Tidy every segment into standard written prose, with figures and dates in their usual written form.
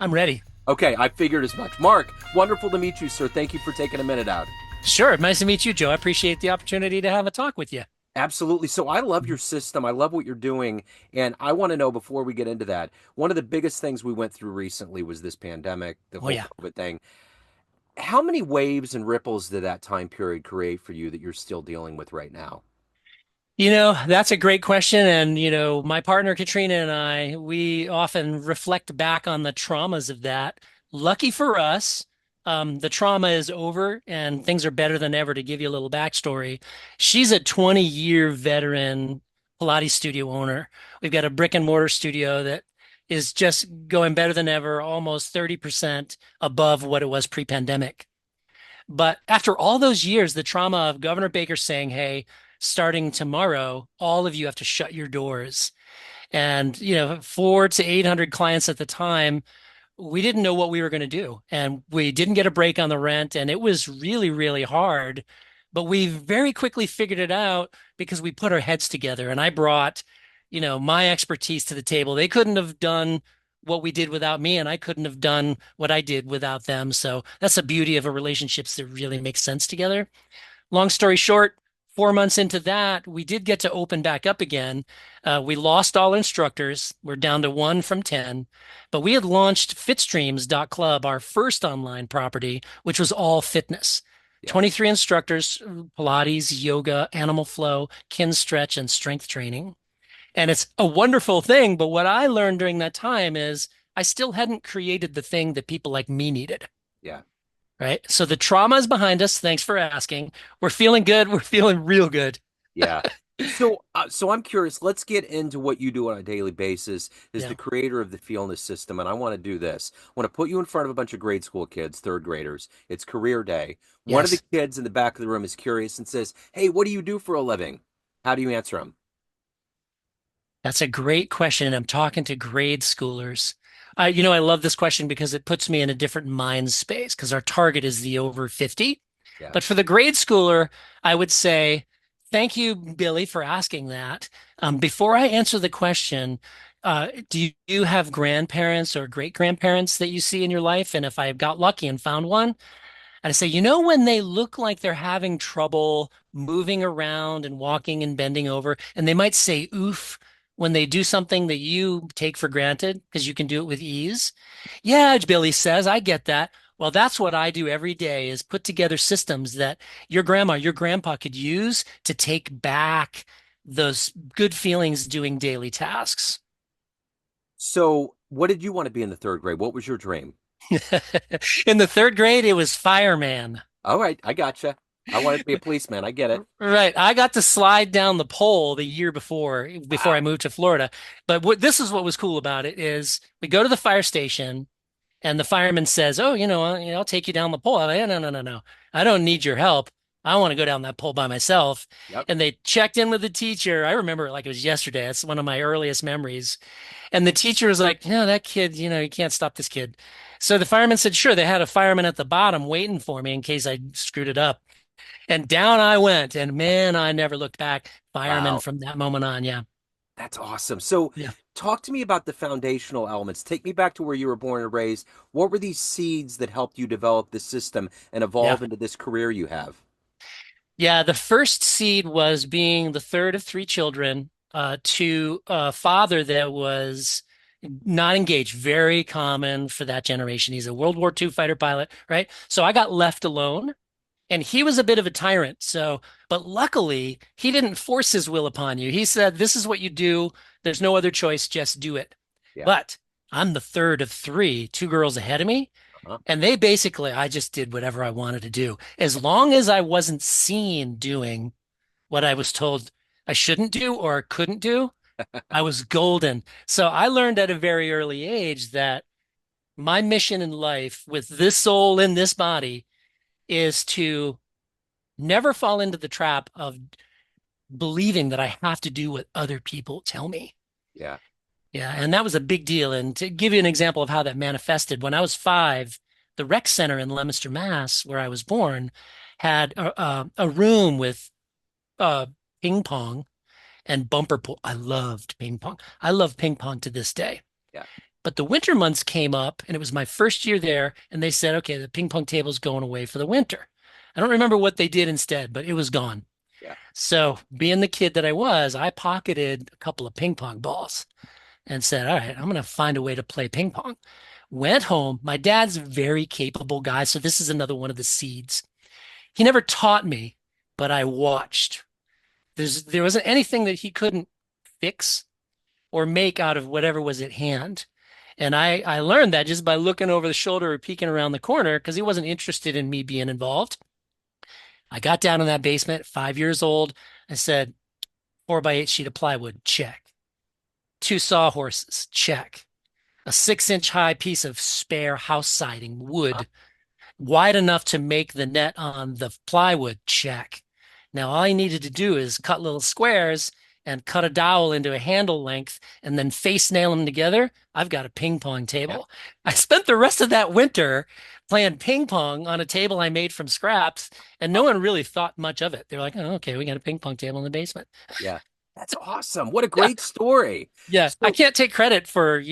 I'm ready. Okay, I figured as much. Mark, wonderful to meet you, sir. Thank you for taking a minute out. Sure. Nice to meet you, Joe. I appreciate the opportunity to have a talk with you. Absolutely. So I love your system. I love what you're doing. And I want to know before we get into that, one of the biggest things we went through recently was this pandemic, the Oh, whole yeah. COVID thing. How many waves and ripples did that time period create for you that you're still dealing with right now? That's a great question. And, my partner Katrina and we often reflect back on the traumas of that. Lucky for us, the trauma is over and things are better than ever. To give you a little backstory, she's a 20-year veteran Pilates studio owner. We've got a brick and mortar studio that is just going better than ever, almost 30% above what it was pre-pandemic. But after all those years, the trauma of Governor Baker saying, hey, starting tomorrow, all of you have to shut your doors. And, 400 to 800 clients at the time, we didn't know what we were going to do. And we didn't get a break on the rent. And it was really, really hard. But we very quickly figured it out because we put our heads together. And I brought, my expertise to the table. They couldn't have done what we did without me, and I couldn't have done what I did without them. So that's the beauty of a relationships that really make sense together. Long story short, 4 months into that, we did get to open back up again. We lost all instructors. We're down to one from 10, but we had launched fitstreams.club, our first online property, which was all fitness. Yeah. 23 instructors, Pilates, yoga, animal flow, kin stretch, and strength training. And it's a wonderful thing. But what I learned during that time is I still hadn't created the thing that people like me needed. Yeah. Right. So the trauma is behind us. Thanks for asking. We're feeling good. We're feeling real good. Yeah. So I'm curious. Let's get into what you do on a daily basis as the Yeah. creator of the Feelness System, and I want to do this. I want to put you in front of a bunch of grade school kids, third graders. It's career day. One of the Yes. kids in the back of the room is curious and says, "Hey, what do you do for a living?" How do you answer them? That's a great question. I'm talking to grade schoolers. I love this question because it puts me in a different mind space because our target is the over 50. Yeah. But for the grade schooler, I would say, thank you, Billy, for asking that. Before I answer the question, do you have grandparents or great grandparents that you see in your life? And if I got lucky and found one, I'd say, when they look like they're having trouble moving around and walking and bending over, and they might say oof when they do something that you take for granted because you can do it with ease. Yeah, Billy says, I get that. Well, that's what I do every day is put together systems that your grandma, your grandpa could use to take back those good feelings doing daily tasks. So, what did you want to be in the third grade? What was your dream? In the third grade, it was fireman. All right, I gotcha. I wanted to be a policeman. I get it. Right. I got to slide down the pole the year before I Wow. moved to Florida. But this is what was cool about it is we go to the fire station and the fireman says, "Oh, I'll take you down the pole." I'm like, no, no, no, no. I don't need your help. I want to go down that pole by myself. Yep. And they checked in with the teacher. I remember it like it was yesterday. That's one of my earliest memories. And the teacher was like, "No, that kid, you can't stop this kid." So the fireman said, "Sure." They had a fireman at the bottom waiting for me in case I screwed it up. And down I went, and man, I never looked back. Fireman Wow. from that moment on. Yeah. That's awesome. So, Yeah. talk to me about the foundational elements. Take me back to where you were born and raised. What were these seeds that helped you develop the system and Yeah. evolve into this career you have? Yeah. The first seed was being the third of three children, to a father that was not engaged. Very common for that generation. He's a World War II fighter pilot, right? So I got left alone. And he was a bit of a tyrant. So, but luckily, he didn't force his will upon you. He said, this is what you do. There's no other choice. Just do it. Yeah. But I'm the third of three, two girls ahead of me. Uh-huh. And they basically, I just did whatever I wanted to do. As long as I wasn't seen doing what I was told I shouldn't do or couldn't do, I was golden. So I learned at a very early age that my mission in life with this soul in this body is to never fall into the trap of believing that I have to do what other people tell me. Yeah. Yeah, and that was a big deal. And to give you an example of how that manifested, when I was 5, the rec center in Leominster, Mass, where I was born, had a room with uh, ping pong and bumper pool. I loved ping pong. I love ping pong to this day. Yeah. But the winter months came up and it was my first year there. And they said, okay, the ping pong table's going away for the winter. I don't remember what they did instead, but it was gone. Yeah. So being the kid that I was, I pocketed a couple of ping pong balls and said, all right, I'm going to find a way to play ping pong. Went home. My dad's a very capable guy. So this is another one of the seeds. He never taught me, but I watched. There wasn't anything that he couldn't fix or make out of whatever was at hand. And I learned that just by looking over the shoulder or peeking around the corner because he wasn't interested in me being involved. I got down in that basement, 5 years old. I said, 4x8 sheet of plywood, check. Two sawhorses, check. A 6 inch high piece of spare house siding, Huh? wood, wide enough to make the net on the plywood, check. Now, all I needed to do is cut little squares and cut a dowel into a handle length and then face nail them together. I've got a ping pong Yeah. table. I spent the rest of that winter playing ping pong on a table I made from scraps, and no one really thought much of it. They were like, oh, okay, we got a ping pong table in the basement. Yeah. That's awesome. What a Yeah. great story. Yeah. I So, can't take credit for,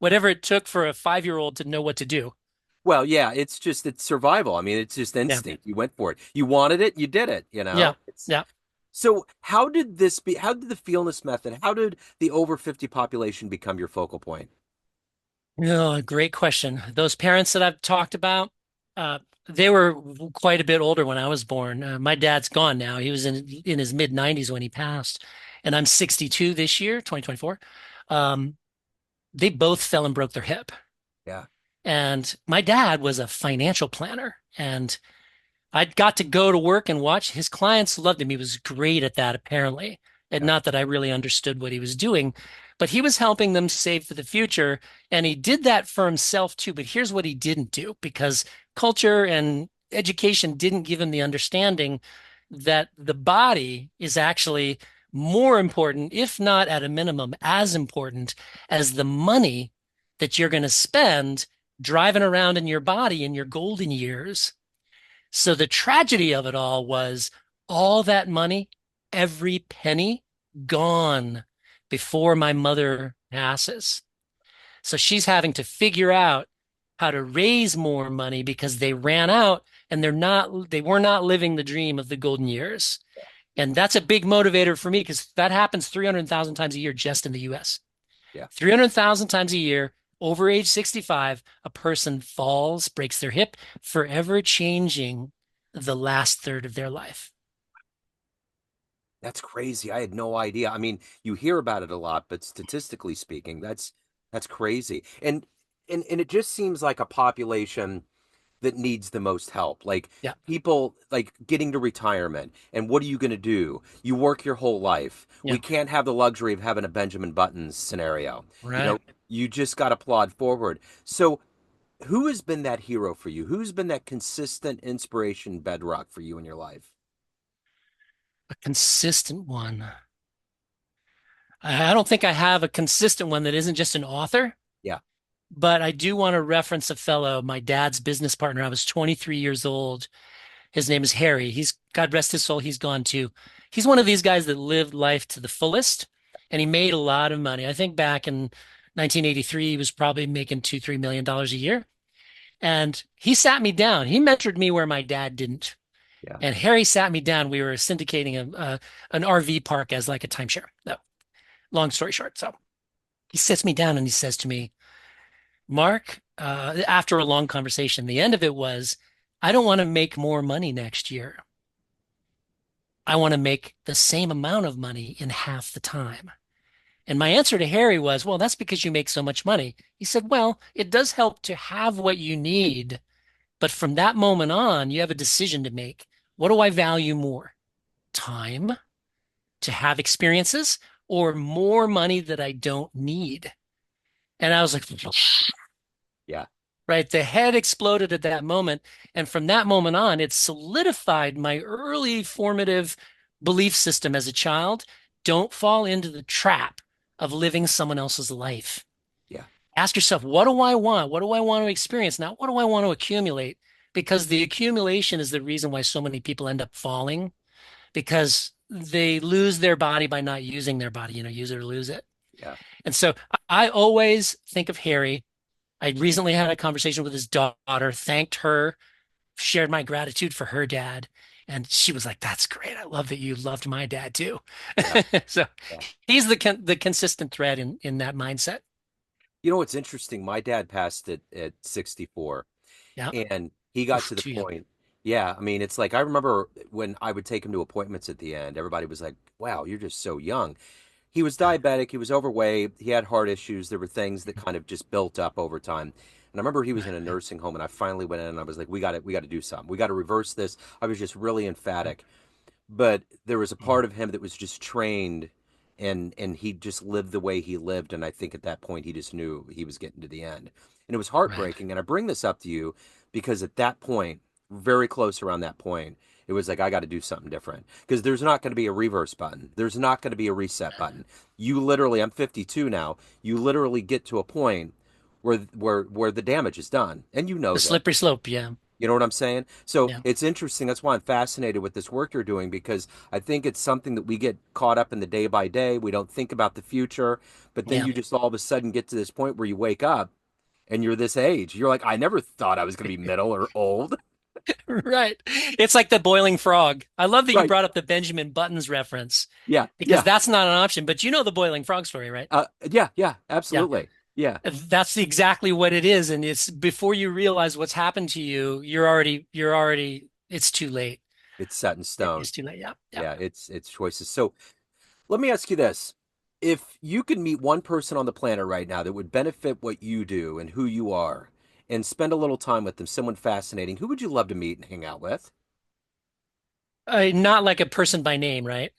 whatever it took for a 5 year old to know what to do. well, yeah, it's survival. I mean, it's just Yeah. instinct. You went for it. You wanted it, you did it, you Yeah. know? It's Yeah. so how did the Feelness method, how did the over 50 population become your focal point? Oh, great question. Those parents that I've talked about, uh, they were quite a bit older when I was born. My dad's gone now. He was in his mid 90s when he passed, and I'm 62 this year, 2024. Um, they both fell and broke their hip. Yeah. And my dad was a financial planner, and I got to go to work and watch. His clients loved him. He was great at that, apparently. And Yeah. not that I really understood what he was doing, but he was helping them save for the future. And he did that for himself too. But here's what he didn't do because culture and education didn't give him the understanding that the body is actually more important, if not at a minimum, as important as the money that you're going to spend driving around in your body in your golden years. So the tragedy of it all was all that money, every penny gone before my mother passes. So she's having to figure out how to raise more money because they ran out and they were not living the dream of the golden years. And that's a big motivator for me because that happens 300,000 times a year just in the US. Yeah. 300,000 times a year, over age 65, a person falls, breaks their hip, forever changing the last third of their life. That's crazy. I had no idea. I mean, you hear about it a lot, but statistically speaking, that's crazy. And it just seems like a population that needs the most help. Like Yeah, people like getting to retirement. And what are you going to do? You work your whole life. yeah, We can't have the luxury of having a Benjamin Buttons scenario. You know, right. you just got to plod forward. So, who has been that hero for you? Who's been that consistent inspiration bedrock for you in your life? A consistent one. I don't think I have a consistent one that isn't just an author, Yeah. but I do want to reference a fellow, my dad's business partner. I was 23 years old. His name is Harry. God rest his soul, he's gone too. He's one of these guys that lived life to the fullest and he made a lot of money. I think back in 1983, he was probably making $2, $3 million a year. And he sat me down. He mentored me where my dad didn't. Yeah. And Harry sat me down. We were syndicating an RV park as like a timeshare. No, long story short. So he sits me down and he says to me, Mark, after a long conversation, the end of it was, I don't want to make more money next year. I want to make the same amount of money in half the time. And my answer to Harry was, well, that's because you make so much money. He said, well, it does help to have what you need. But from that moment on, you have a decision to make. What do I value more? Time to have experiences or more money that I don't need? And I was like, Yeah. right, the head exploded at that moment. And from that moment on, it solidified my early formative belief system as a child. Don't fall into the trap of living someone else's life. Yeah. Ask yourself, what do I want? What do I want to experience? Not what do I want to accumulate? Because the accumulation is the reason why so many people end up falling because they lose their body by not using their body, use it or lose it. Yeah. And so I always think of Harry. I recently had a conversation with his daughter, thanked her, shared my gratitude for her dad. And she was like, "That's great. I love that you loved my dad too." Yeah. So Yeah. he's the consistent thread in that mindset. You know what's interesting? My dad passed at 64, Yeah. and he got Oof, to the too young. point. Yeah, I mean, it's like I remember when I would take him to appointments at the end, everybody was like, "Wow, you're just so young." He was Yeah. diabetic, he was overweight, he had heart issues. There were things that kind of just built up over time. And I remember he was Right. in a Right. nursing home, and I finally went in and I was like, we got to do something. We got to reverse this. I was just really emphatic. But there was a part Mm. of him that was just trained, and he just lived the way he lived. And I think at that point he just knew he was getting to the end. And it was Right. heartbreaking. And I bring this up to you because at that point, very close around that point, it was like I got to do something different because there's not going to be a reverse button. There's not going to be a reset button. You literally, I'm 52 now. You literally get to a point where the damage is done, and you The know this. slippery slope. Yeah. You know what I'm saying? So Yeah. it's interesting. That's why I'm fascinated with this work you're doing because I think it's something that we get caught up in the day by day. We don't think about the future, but then Yeah. you just all of a sudden get to this point where you wake up and you're this age. You're like, I never thought I was going to be middle or old. Right. It's like the boiling frog. I love that you Right. brought up the Benjamin Buttons reference Yeah. because Yeah. that's not an option. But you know the boiling frog story, right? Yeah. Yeah. Yeah. Absolutely. Yeah. That's exactly what it is. And it's before you realize what's happened to you, it's too late. It's set in stone. It's too late. Yeah. Yeah. Yeah. It's choices. So let me ask you this. If you could meet one person on the planet right now that would benefit what you do and who you are and spend a little time with them, someone fascinating, who would you love to meet and hang out with? Not like a person by name, right?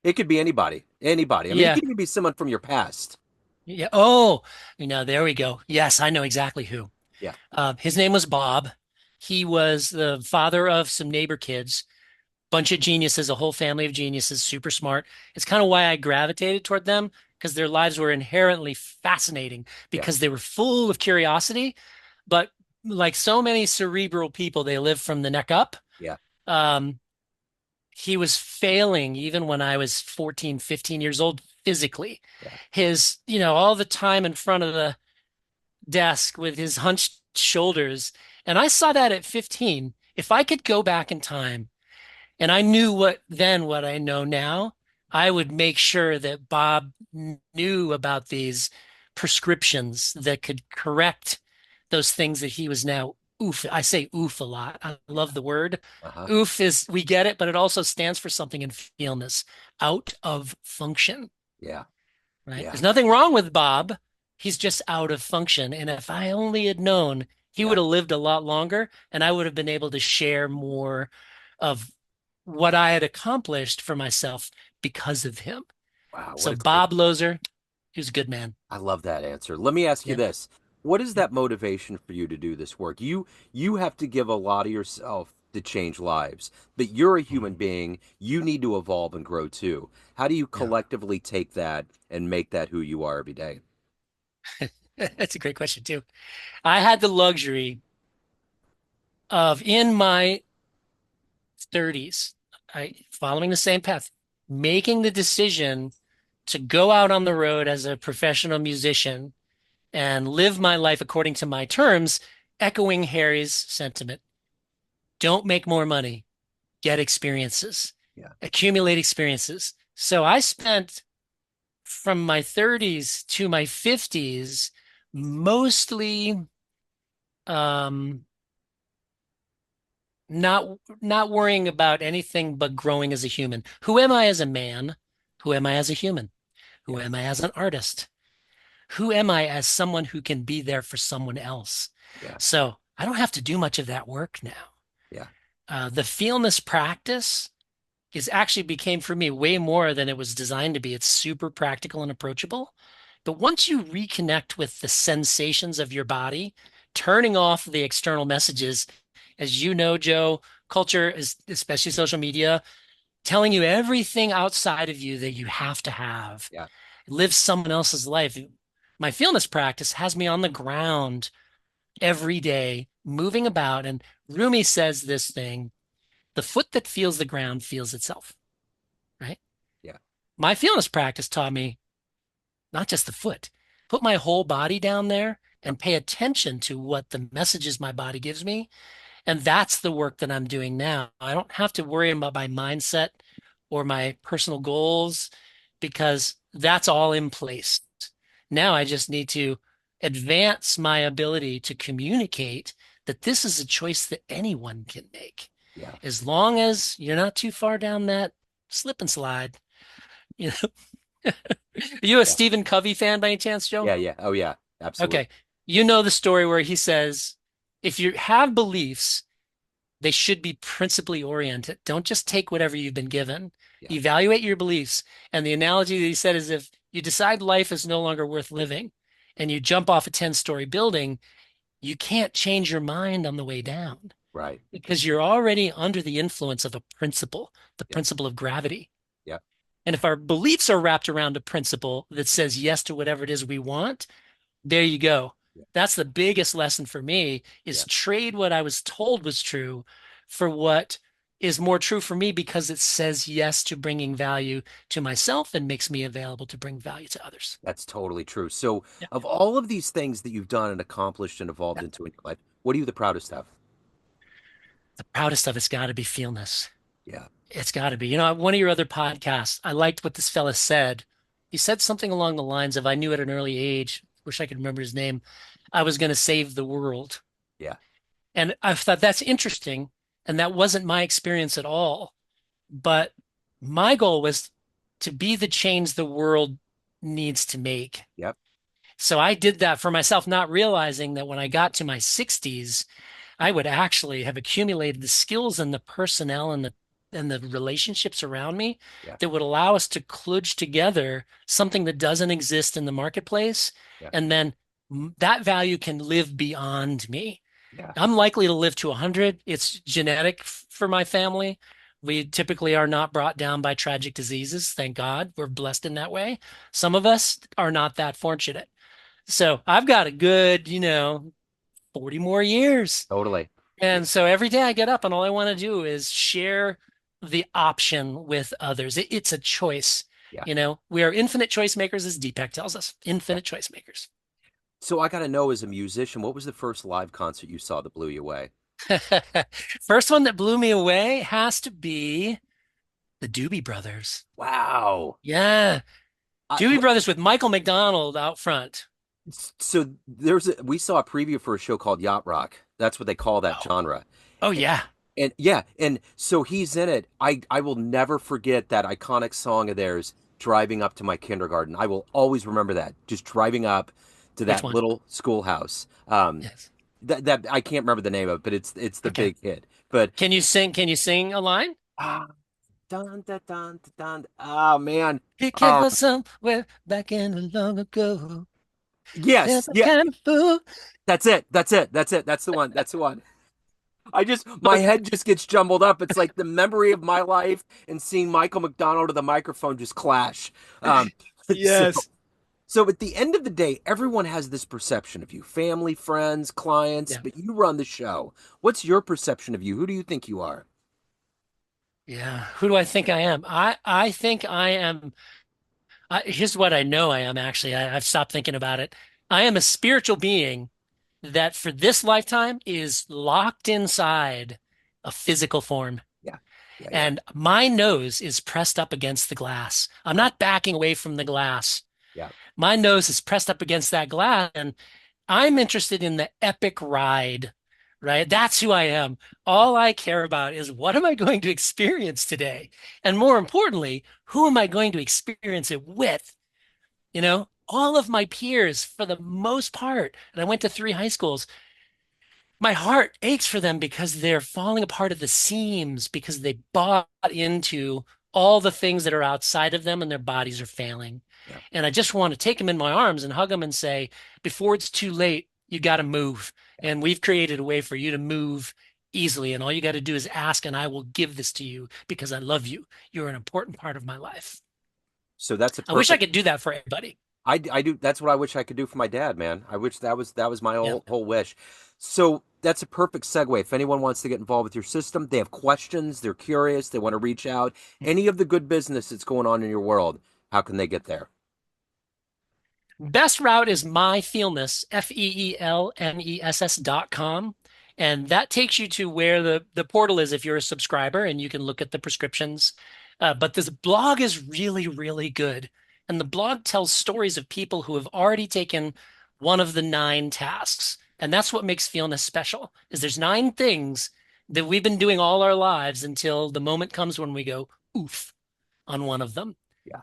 It could be anybody. Anybody. I mean, it Yeah. could even be someone from your past. Yeah. Oh, there we go. Yes, I know exactly who. Yeah. His name was Bob. He was the father of some neighbor kids, bunch of geniuses, a whole family of geniuses, super smart. It's kind of why I gravitated toward them because their lives were inherently fascinating Yeah. because they were full of curiosity, but like so many cerebral people, they live from the neck up. Yeah. Um, he was failing even when I was 14, 15 years old physically. Yeah. All the time in front of the desk with his hunched shoulders. And I saw that at 15. If I could go back in time and I knew what I know now, I would make sure that Bob knew about these prescriptions that could correct those things that he was now oof. I say oof a lot. I love the word. Uh-huh. Oof is we get it, but it also stands for something in feelness, out of function, Yeah. right? Yeah. There's nothing wrong with Bob. He's just out of function. And if I only had known, he Yeah. would have lived a lot longer and I would have been able to share more of what I had accomplished for myself because of him. Wow. What So a great. Bob Lozer, he was a good man. I love that answer. Let me ask you Yeah. this. What is Yeah. that motivation for you to do this work? You have to give a lot of yourself to change lives, but you're a human Mhm. being. You need to evolve and grow too. How do you Yeah. collectively take that and make that who you are every day? That's a great question too. I had the luxury of in my 30s, following the same path, making the decision to go out on the road as a professional musician and live my life according to my terms, echoing Harry's sentiment. Don't make more money, get experiences, Yeah. accumulate experiences. So I spent from my 30s to my 50s mostly um, not worrying about anything but growing as a human. Who am I as a man? Who am I as a human? Who Yeah. am I as an artist? Who am I as someone who can be there for someone else? Yeah. So I don't have to do much of that work now. Yeah. The feelness practice is actually became for me way more than it was designed to be. It's super practical and approachable. But once you reconnect with the sensations of your body, turning off the external messages, as you know, Joe, culture is, especially social media, telling you everything outside of you that you have to have, Yeah. live someone else's life. My feelness practice has me on the ground every day, moving about. And Rumi says this thing, the foot that feels the ground feels itself, right? Yeah. My feelness practice taught me not just the foot. Put my whole body down there and pay attention to what the messages my body gives me. And that's the work that I'm doing now. I don't have to worry about my mindset or my personal goals because that's all in place. Now I just need to advance my ability to communicate that this is a choice that anyone can make. Yeah. As long as you're not too far down that slip and slide. You know, are you a Yeah. Stephen Covey fan by any chance, Joe? Yeah. Yeah. Oh, yeah. Absolutely. Okay. You know the story where he says, if you have beliefs, they should be principally oriented. Don't just take whatever you've been given. Yeah. Evaluate your beliefs. And the analogy that he said is if you decide life is no longer worth living and you jump off a 10-story building, you can't change your mind on the way down Right. because you're already under the influence of a principle, the Yeah. principle of gravity. Yeah. And if our beliefs are wrapped around a principle that says yes to whatever it is we want, there you go. Yeah. That's the biggest lesson for me is Yeah. trade what I was told was true for what is more true for me because it says yes to bringing value to myself and makes me available to bring value to others. That's totally true. So, Yeah. of all of these things that you've done and accomplished and evolved Yeah. into in your life, what are you the proudest of? The proudest of it's got to be Feelness. Yeah. It's got to be. You know, one of your other podcasts, I liked what this fella said. He said something along the lines of, I knew at an early age, wish I could remember his name, I was going to save the world. Yeah. And I thought that's interesting. And that wasn't my experience at all. But my goal was to be the change the world needs to make. Yep. So I did that for myself, not realizing that when I got to my 60s, I would actually have accumulated the skills and the personnel and the relationships around me Yeah. that would allow us to kludge together something that doesn't exist in the marketplace. Yeah. And then that value can live beyond me. Yeah. I'm likely to live to 100. It's genetic for my family. We typically are not brought down by tragic diseases. Thank God. We're blessed in that way. Some of us are not that fortunate. So I've got a good, 40 more years. Totally. Yeah. And so every day I get up and all I want to do is share the option with others. It's a choice. Yeah. We are infinite choice makers, as Deepak tells us. Yeah. Infinite choice makers. So I got to know, as a musician, what was the first live concert you saw that blew you away? First one that blew me away has to be the Doobie Brothers. Wow. Yeah. I, Doobie Brothers with Michael McDonald out front. so we saw a preview for a show called Yacht Rock. That's what they call that Oh, genre. oh yeah. And yeah, and so he's in it. I will never forget that iconic song of theirs, "Driving Up to My Kindergarten." I will always remember that. Just driving up to Which that one? little schoolhouse. Yes. That I can't remember the name of, but it's the Okay. big hit. But Can you sing a line? ah, dun dun dun dun. Dun. Oh man. It Um, was somewhere back in the long ago. There's yes, a yeah, kind of fool. that's it. That's it. That's it. That's the one. That's the one. My head just gets jumbled up. It's like the memory of my life and seeing Michael McDonald to the microphone just clash. Um, so, Yes. so at the end of the day, everyone has this perception of you, family, friends, clients, Yeah. but you run the show. What's your perception of you? Who do you think you are? Yeah. Who do I think I am? I think I am. Here's what I know I am actually. I've stopped thinking about it. I am a spiritual being that for this lifetime is locked inside a physical form. Yeah, yeah, yeah. And my nose is pressed up against the glass. I'm Wow. not backing away from the glass. Yeah, My nose is pressed up against that glass, and I'm interested in the epic ride, right? That's who I am. yeah, All I care about is what am I going to experience today? And more importantly, who am I going to experience it with? All of my peers, for the most part, and I went to 3 high schools, my heart aches for them because they're falling apart at the seams because they bought into all the things that are outside of them and their bodies are failing. yeah. And I just want to take them in my arms and hug them and say, before it's too late, you got to move. And we've created a way for you to move easily. And all you got to do is ask, and I will give this to you because I love you. You're an important part of my life. So that's a I wish I perfect. could do that for everybody. I do. That's what I wish I could do for my dad, man. I wish that was my Yeah. whole wish. So that's a perfect segue. If anyone wants to get involved with your system, they have questions, they're curious, they want to reach out. Any of the good business that's going on in your world, how can they get there? Best route is myfeelness, Feelness.com. And that takes you to where the portal is if you're a subscriber, and you can look at the prescriptions. But this blog is really, really good. And the blog tells stories of people who have already taken one of the 9 tasks. And that's what makes Feelness special, is there's 9 things that we've been doing all our lives until the moment comes when we go, oof, on one of them. Yeah.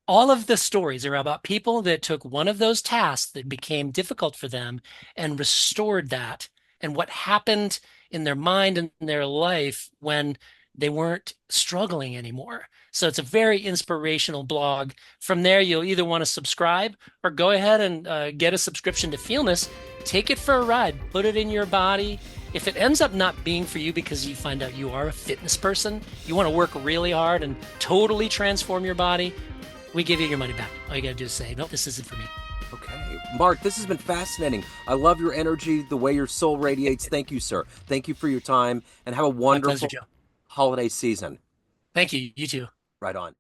All of the stories are about people that took one of those tasks that became difficult for them and restored that, and what happened in their mind and their life when they weren't struggling anymore. So it's a very inspirational blog. From there, you'll either want to subscribe or go ahead and get a subscription to Feelness. Take it for a ride, put it in your body. If it ends up not being for you because you find out you are a fitness person, you want to work really hard and totally transform your body, we give you your money back. All you got to do is say, no, this isn't for me. Okay. Mark, this has been fascinating. I love your energy, the way your soul radiates. Thank you, sir. Thank you for your time, and have a My pleasure, wonderful Joe. holiday season. Thank you. You too. Right on.